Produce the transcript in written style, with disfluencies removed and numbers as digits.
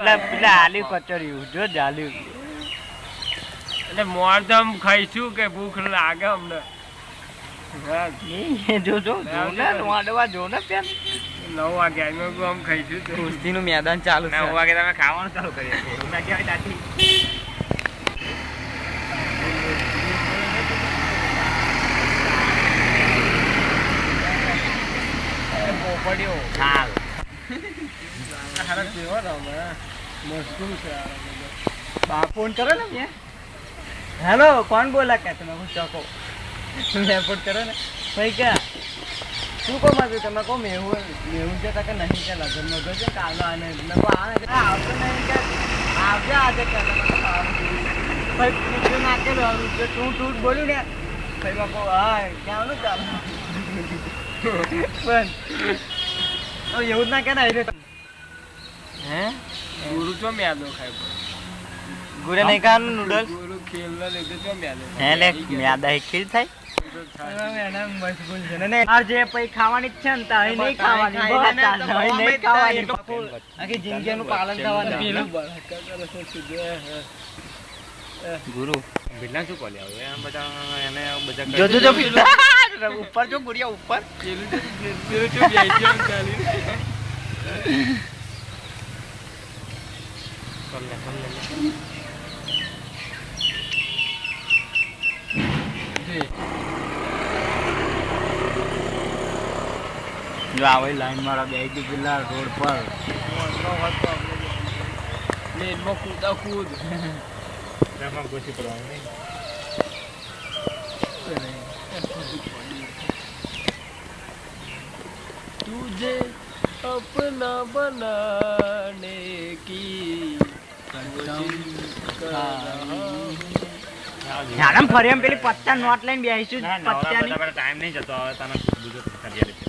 પેલા આલી કચોરી જો જાલ્યું એટલે મોરદમ ખાઈશું કે ભૂખ લાગે અમને જો ને વાડવા જો ને પેન 9 વાગે આમ ખાઈશું કુસ્તીનું મેદાન ચાલુ 9 વાગે તમે ખાવાનું ચાલુ કરીએ થોડું ના કહેવાય તાથી પડ્યો ચાલ फोन करो ना भैया हेलो कौन बोला कहते मैं कुछ चौको मैं फोन करो ना भाई क्या तू को मत तो मैं को मेहू से तक नहीं क्या लगन में जो कालो आने मैं को आने आप तो नहीं क्या आप जा आजे क्या भाई मुझे ना के जो तू टूट बोलू ने भाई मैं को हां क्या नो चाल बन तो येऊन ना क्या नाही रे हैं ગુરુ ચો મ્યાદો ખાય गुरे नहीं खान नूडल्स ગુરુ ખેલવા લેતે ચો મ્યાદો હે લે મ્યાદા ખીર થાય એના મશગુલ છે ને આ જે પઈ ખાવાની છે ને તા અહીં નહીં ખાવાની બસ અહીં નહીં ખાવાની આખી જિંદગીનું પાલન થવાનું પેલું ગુરુ બિલ્લા શું કોલ્યા હવે આમ બધા એને બધા જો જો ઉપર જો ગુડિયા ઉપર પેલું ચો બેસ્યો ચાલી જો આવે લાઈન મારા બે કી પેલા રોડ પર લેનમાં કૂદા કૂદ એમાં ગોસી પડવાનું નહીં तुझे अपना बनाने की જાનમ ફરી એમ પેલી 50 નોટ લઈને બેહીશું 50 ની ટાઈમ નહીં જતો હવે તને બીજો કરી